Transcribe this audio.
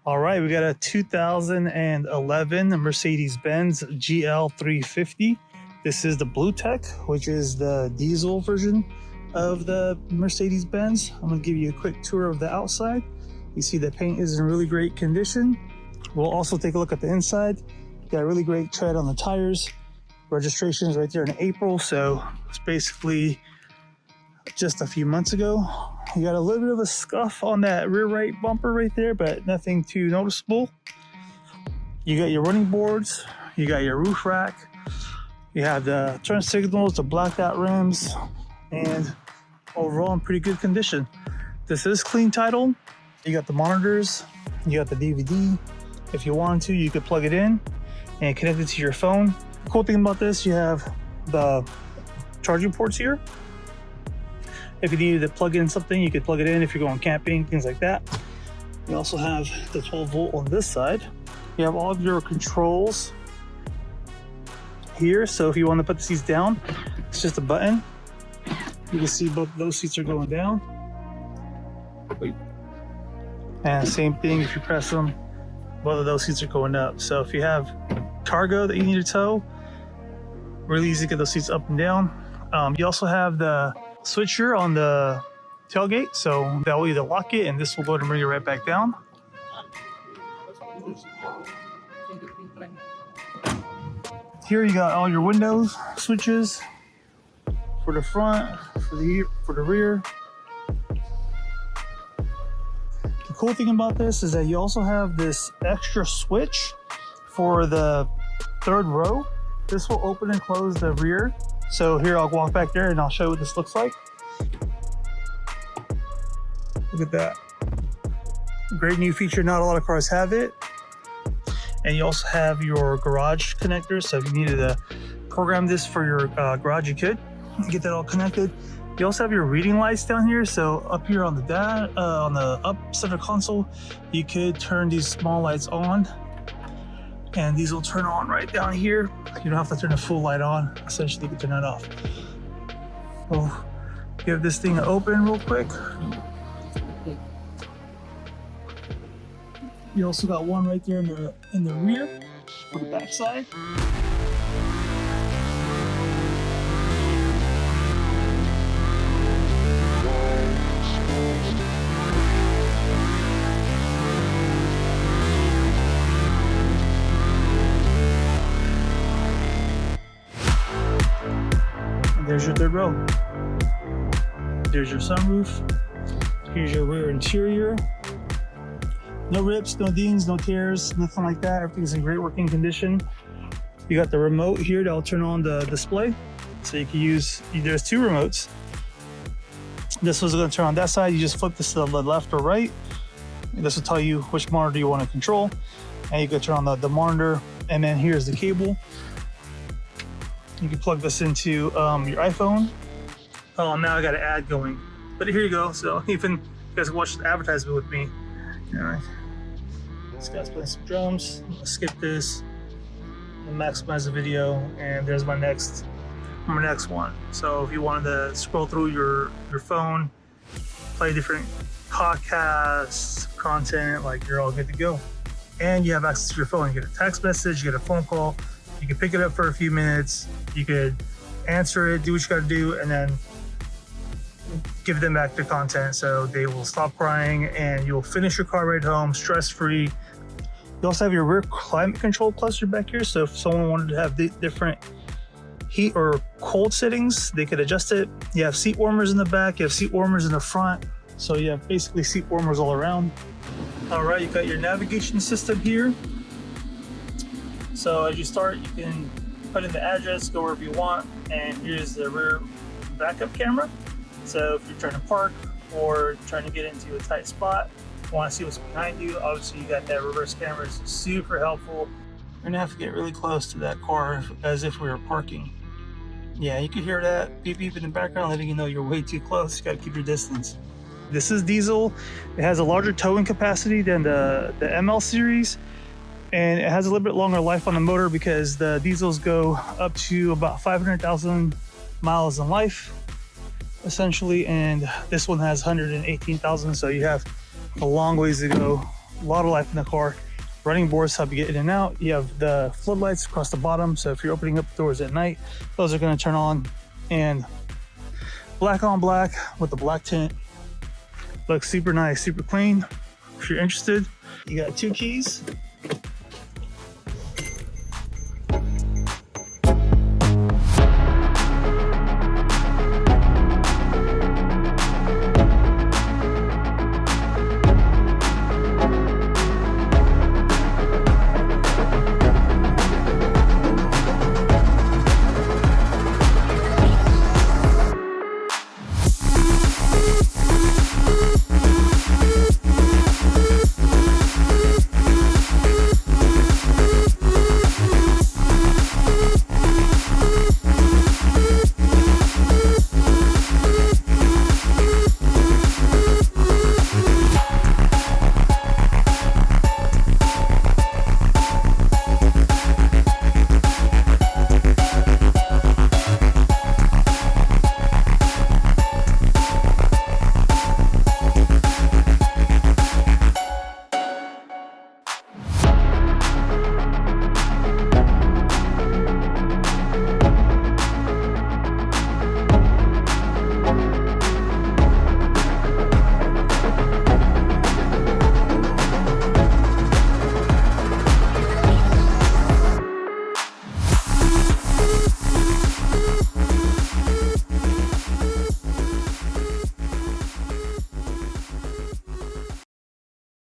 All right, we got a 2011 Mercedes-Benz GL350. This is the BlueTEC, which is the diesel version of the Mercedes-Benz. I'm gonna give you a quick tour of the outside. You see the paint is in really great condition. We'll also take a look at the inside. Got a really great tread on the tires. Registration is right there in April, so it's basically just a few months ago. You got a little bit of a scuff on that rear right bumper right there, but nothing too noticeable. You got your running boards, you got your roof rack, you have the turn signals, the blacked out rims, and overall in pretty good condition. This is clean title. You got the monitors, you got the DVD. If you wanted to, you could plug it in and connect it to your phone. The cool thing about this, you have the charging ports here. If you needed to plug in something, you could plug it in if you're going camping, things like that. You also have the 12 volt on this side. You have all of your controls here. So if you want to put the seats down, it's just a button. You can see both of those seats are going down. And same thing, if you press them, both of those seats are going up. So if you have cargo that you need to tow, really easy to get those seats up and down. You also have the switcher on the tailgate, so that will either lock it and this will go to bring it right back down. Here you got all your windows switches for the front, for the rear. The cool thing about this is that you also have this extra switch for the third row. This will open and close the rear. So here, I'll walk back there and I'll show you what this looks like. Look at that. Great new feature, not a lot of cars have it. And you also have your garage connectors. So if you needed to program this for your garage, you could get that all connected. You also have your reading lights down here. So up here on the up center console, you could turn these small lights on. And these will turn on right down here. You don't have to turn the full light on. Essentially, you can turn that off. We'll give this thing open real quick. You also got one right there in the rear for the back side. There's your third row. There's your sunroof. Here's your rear interior. No rips, no dings, no tears, nothing like that. Everything's in great working condition. You got the remote here that'll turn on the display. So you can use, there's two remotes. This was going to turn on that side. You just flip this to the left or right. This will tell you which monitor you want to control. And you can turn on the monitor. And then here's the cable. You can plug this into your iPhone. Oh, now I got an ad going. But here you go. So even you guys can watch the advertisement with me. All right. This guy's playing some drums. I'll skip this. I'll maximize the video, and there's my next one. So if you wanted to scroll through your phone, play different podcasts, content, like you're all good to go. And you have access to your phone. You get a text message, you get a phone call. You can pick it up for a few minutes. You could answer it, do what you got to do, and then give them back the content so they will stop crying and you'll finish your car ride home stress-free. You also have your rear climate control cluster back here. So if someone wanted to have different heat or cold settings, they could adjust it. You have seat warmers in the back. You have seat warmers in the front. So you have basically seat warmers all around. All right, you got your navigation system here. So as you start, you can put in the address, go wherever you want, and here's the rear backup camera. So if you're trying to park or trying to get into a tight spot, you want to see what's behind you, obviously you got that reverse camera. It's super helpful. We're gonna have to get really close to that car as if we were parking. Yeah, you can hear that beep beep in the background letting you know you're way too close. You gotta keep your distance. This is diesel. It has a larger towing capacity than the ML series. And it has a little bit longer life on the motor because the diesels go up to about 500,000 miles in life, essentially. And this one has 118,000, so you have a long ways to go a lot of life in the car. Running boards help you get in and out. You have the floodlights across the bottom, so if you're opening up doors at night, those are going to turn on. And black on black with the black tint. Looks super nice, super clean. If you're interested, you got 2 keys.